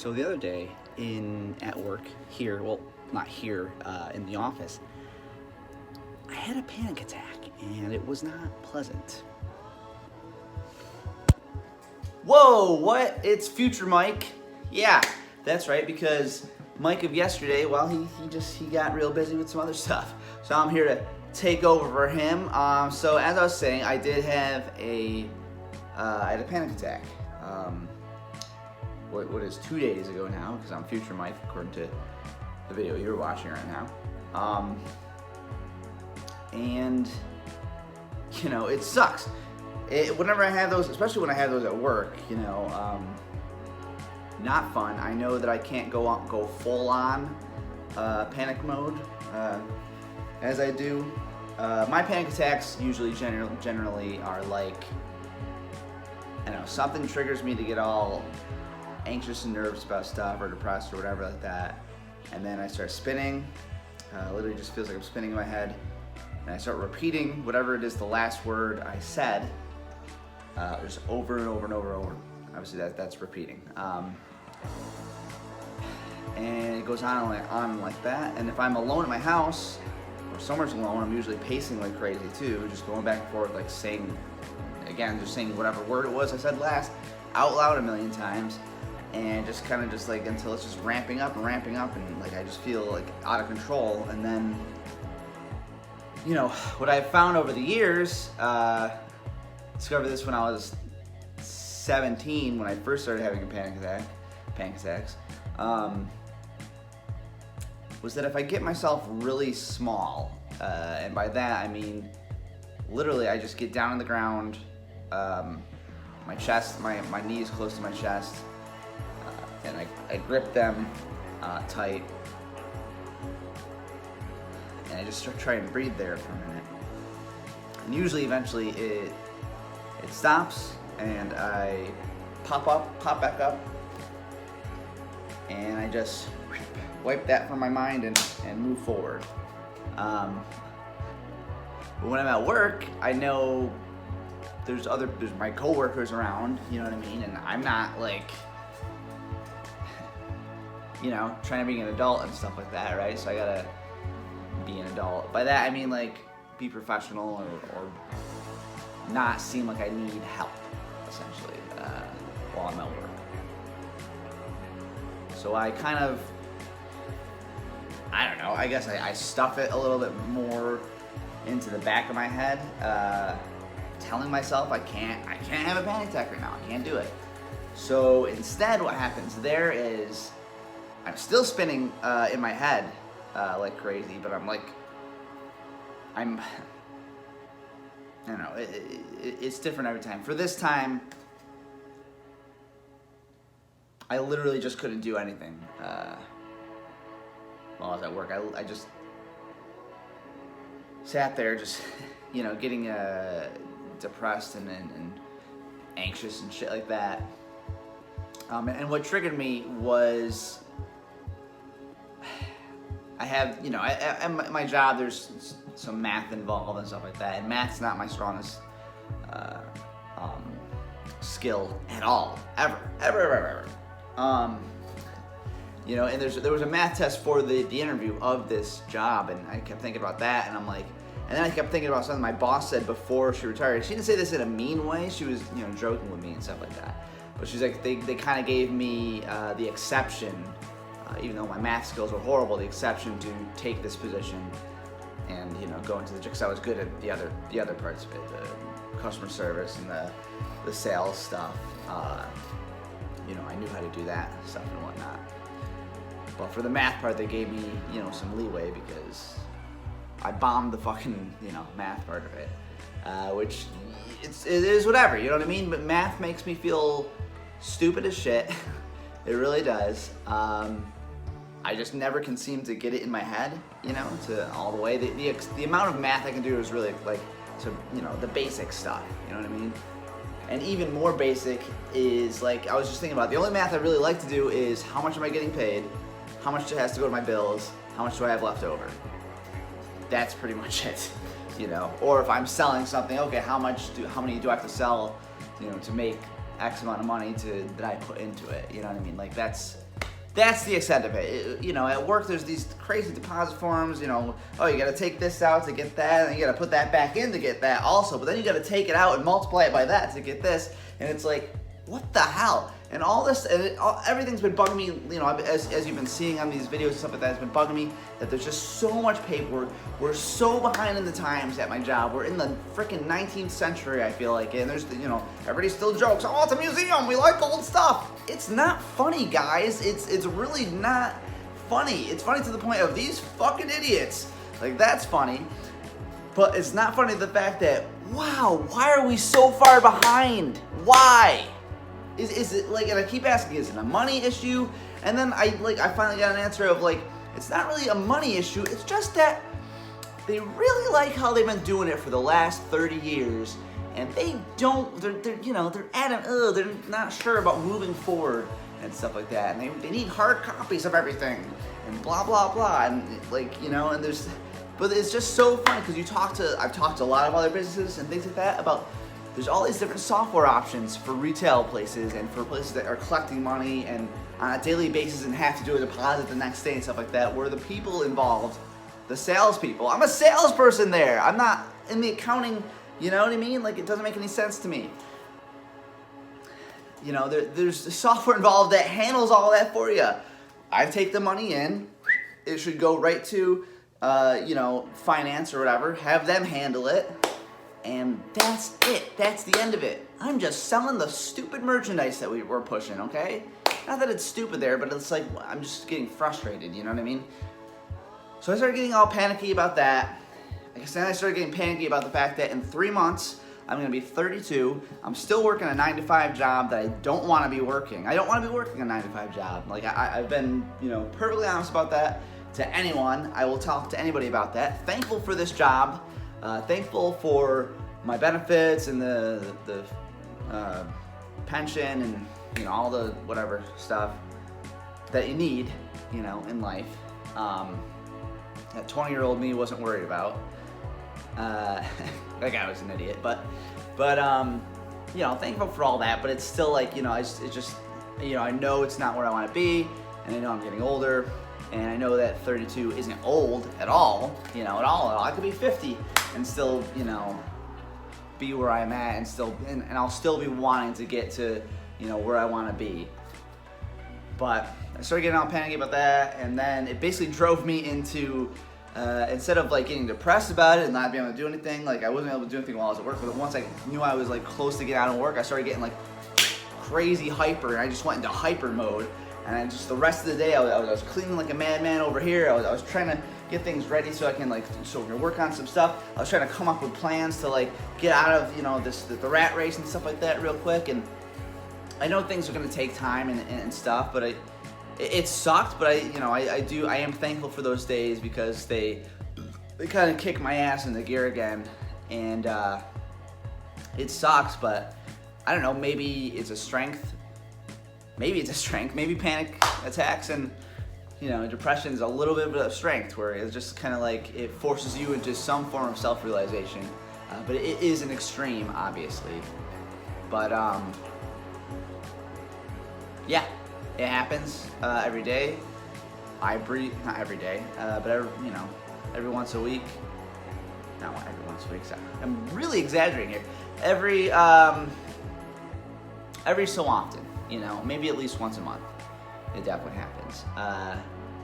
So the other day at work here, well, not here, in the office, I had a panic attack and it was not pleasant. Whoa, what? It's future Mike. Yeah, that's right, because Mike of yesterday, well, he got real busy with some other stuff. So I'm here to take over for him. So as I was saying, I did have I had a panic attack. What is 2 days ago now, because I'm future Mike according to the video you're watching right now. And you know, it sucks. Whenever I have those, especially when I have those at work, you know, not fun. I know that I can't go full on panic mode as I do. My panic attacks usually generally are like, I don't know, something triggers me to get all anxious and nervous about stuff or depressed or whatever like that, and then I start spinning. Literally just feels like I'm spinning in my head, and I start repeating whatever it is the last word I said, just over and over and over and over. Obviously that's repeating, and it goes on like that. And if I'm alone in my house or somewhere's alone, I'm usually pacing like crazy too, just going back and forth, like saying whatever word it was I said last out loud a million times, and just kind of like until it's just ramping up, and like I just feel like out of control. And then, you know, what I've found over the years, discovered this when I was 17, when I first started having a panic attacks, was that if I get myself really small, and by that I mean literally I just get down on the ground, my chest, my knees close to my chest, and I grip them tight, and I just try and breathe there for a minute. And usually, eventually, it stops, and I pop back up, and I just wipe that from my mind and move forward. But when I'm at work, I know there's my coworkers around, you know what I mean, and I'm not like, you know, trying to be an adult and stuff like that, right? So I gotta be an adult. By that I mean like be professional or not seem like I need help, essentially, while I'm at work. So I kind of, I don't know, I guess I stuff it a little bit more into the back of my head, telling myself I can't have a panic attack right now. I can't do it. So instead, what happens there is I'm still spinning in my head like crazy, but I don't know. It's different every time. For this time, I literally just couldn't do anything while I was at work. I just sat there, just you know, getting depressed and anxious and shit like that. And what triggered me was, I have, you know, at my job there's some math involved and stuff like that, and math's not my strongest skill at all, ever. You know, and there was a math test for the interview of this job, and I kept thinking about that, and I'm like, and then I kept thinking about something my boss said before she retired. She didn't say this in a mean way. She was, you know, joking with me and stuff like that. But she's like, they kind of gave me the exception, even though my math skills were horrible, the exception to take this position and, you know, go into the, because I was good at the other parts of it, the customer service and the sales stuff. You know, I knew how to do that stuff and whatnot. But for the math part, they gave me, you know, some leeway because I bombed the fucking, you know, math part of it, which it is whatever, you know what I mean? But math makes me feel stupid as shit. It really does. I just never can seem to get it in my head, you know, to all the way. The amount of math I can do is really like, to, you know, the basic stuff, you know what I mean? And even more basic is, like, I was just thinking about, the only math I really like to do is how much am I getting paid, how much has to go to my bills, how much do I have left over. That's pretty much it, you know. Or if I'm selling something, okay, how many do I have to sell, you know, to make X amount of money that I put into it, you know what I mean? Like, that's that's the extent of it. You know, at work there's these crazy deposit forms, you know, oh, you gotta take this out to get that, and you gotta put that back in to get that also, but then you gotta take it out and multiply it by that to get this, and it's like, what the hell? And all this, and everything's been bugging me, you know, as you've been seeing on these videos and stuff like that, it's been bugging me that there's just so much paperwork. We're so behind in the times at my job. We're in the freaking 19th century, I feel like, and there's, you know, everybody still jokes, oh, it's a museum, we like old stuff. It's not funny, guys. It's really not funny. It's funny to the point of these fucking idiots. Like, that's funny. But it's not funny the fact that, wow, why are we so far behind? Why? Is it like, and I keep asking, is it a money issue? And then I finally got an answer of like, it's not really a money issue, it's just that they really like how they've been doing it for the last 30 years, and they're you know, they're adamant, they're not sure about moving forward and stuff like that, and they need hard copies of everything, and blah, blah, blah, and like, you know, and but it's just so funny, because I've talked to a lot of other businesses and things like that about, there's all these different software options for retail places and for places that are collecting money and on a daily basis and have to do a deposit the next day and stuff like that, where the people involved, the salespeople, I'm a salesperson there. I'm not in the accounting, you know what I mean? Like, it doesn't make any sense to me. You know, there's software involved that handles all that for you. I take the money in, it should go right to, you know, finance or whatever, have them handle it. And that's it. That's the end of it. I'm just selling the stupid merchandise that we're pushing, okay? Not that it's stupid there, but it's like, I'm just getting frustrated, you know what I mean? So I started getting all panicky about that. I guess then I started getting panicky about the fact that in 3 months, I'm gonna be 32. I'm still working a 9-to-5 job that I don't wanna be working. I don't wanna be working a 9-to-5 job. Like, I've been, you know, perfectly honest about that to anyone. I will talk to anybody about that. Thankful for this job. Thankful for my benefits and the pension and, you know, all the whatever stuff that you need, you know, in life. That 20-year-old me wasn't worried about. That guy was an idiot, but you know, thankful for all that. But it's still like, you know, it's just, you know, I know it's not where I want to be, and I know I'm getting older. And I know that 32 isn't old at all, you know, at all. I could be 50 and still, you know, be where I'm at, and still, and I'll still be wanting to get to, you know, where I want to be. But I started getting all panicky about that, and then it basically drove me into, instead of like getting depressed about it and not being able to do anything, like I wasn't able to do anything while I was at work, but once I knew I was like close to getting out of work, I started getting like crazy hyper, and I just went into hyper mode. And I just, the rest of the day, I was cleaning like a madman over here. I was trying to get things ready so I can so we can work on some stuff. I was trying to come up with plans to like get out of, you know, the rat race and stuff like that real quick. And I know things are gonna take time and stuff, but it sucked. But I am thankful for those days, because they kind of kick my ass into gear again. And it sucks, but I don't know. Maybe it's a strength. Maybe panic attacks and, you know, depression is a little bit of a strength, where it's just kind of like it forces you into some form of self-realization. But it is an extreme, obviously. But yeah, it happens every day. I breathe, not every day, but every once a week. Not every once a week. So I'm really exaggerating here. Every so often. You know, maybe at least once a month. It definitely happens.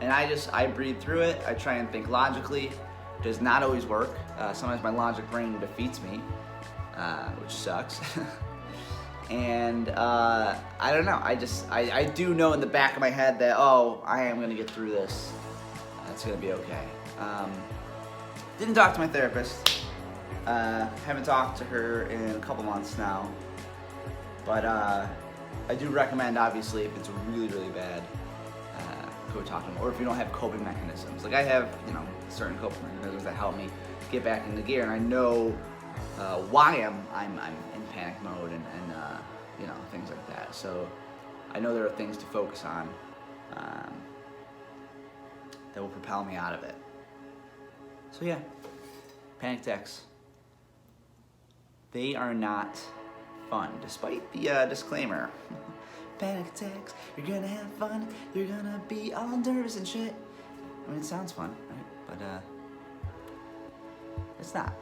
And I breathe through it. I try and think logically. It does not always work. Sometimes my logic brain defeats me, which sucks. And I don't know. I do know in the back of my head that, oh, I am gonna get through this. It's gonna be okay. Didn't talk to my therapist. Haven't talked to her in a couple months now. But I do recommend, obviously, if it's really, really bad, go talk to them. Or if you don't have coping mechanisms. Like I have, you know, certain coping mechanisms that help me get back into gear, and I know why I'm in panic mode and you know, things like that. So I know there are things to focus on that will propel me out of it. So yeah, panic attacks. They are not fun, despite the disclaimer. Panic attacks, you're gonna have fun, you're gonna be all nervous and shit. I mean, it sounds fun, right? But, it's not.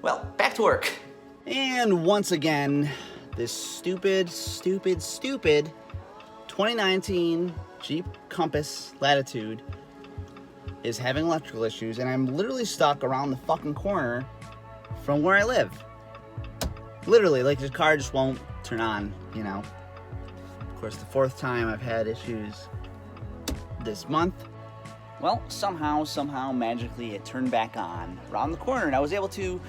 Well, back to work. And once again, this stupid 2019 Jeep Compass Latitude is having electrical issues, and I'm literally stuck around the fucking corner from where I live. Literally, like, the car just won't turn on, you know. Of course, the 4th time I've had issues this month. Well, somehow, magically, it turned back on around the corner, and I was able to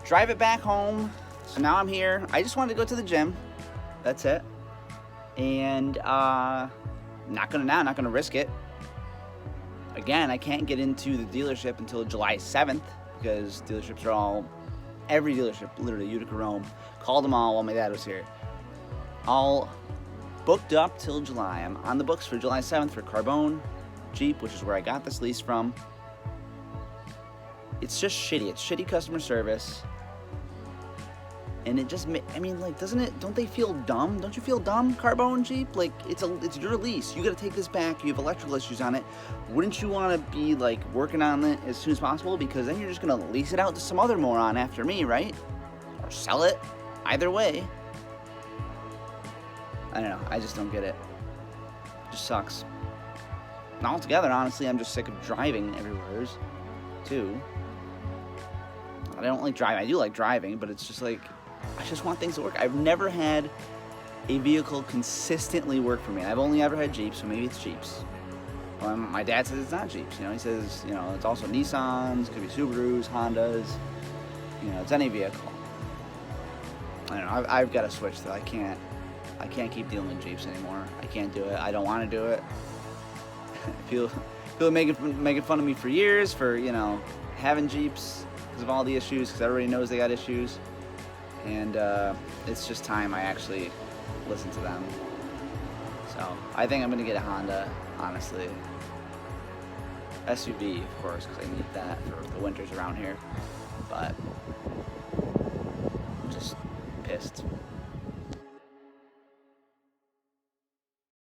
drive it back home. So now I'm here. I just wanted to go to the gym. That's it. And not gonna risk it. Again, I can't get into the dealership until July 7th because dealerships are all, every dealership, literally Utica, Rome, called them all while my dad was here. All booked up till July. I'm on the books for July 7th for Carbone Jeep, which is where I got this lease from. It's just shitty. It's shitty customer service. And it just, I mean, like, don't they feel dumb? Don't you feel dumb, Carbone Jeep? Like, it's your lease. You gotta take this back. You have electrical issues on it. Wouldn't you wanna be, like, working on it as soon as possible? Because then you're just gonna lease it out to some other moron after me, right? Or sell it. Either way. I don't know. I just don't get it. It just sucks. And altogether, honestly, I'm just sick of driving everywhere, too. I don't like driving. I do like driving, but it's just like, I just want things to work. I've never had a vehicle consistently work for me. I've only ever had Jeeps, so maybe it's Jeeps. Well, my dad says it's not Jeeps. You know, he says, you know, it's also Nissans, could be Subarus, Hondas. You know, it's any vehicle. I don't know. I've got to switch though. I can't keep dealing with Jeeps anymore. I can't do it. I don't want to do it. People making fun of me for years for, you know, having Jeeps because of all the issues, because everybody knows they got issues. And it's just time I actually listen to them. So I think I'm going to get a Honda, honestly. SUV, of course, because I need that for the winters around here. But I'm just pissed.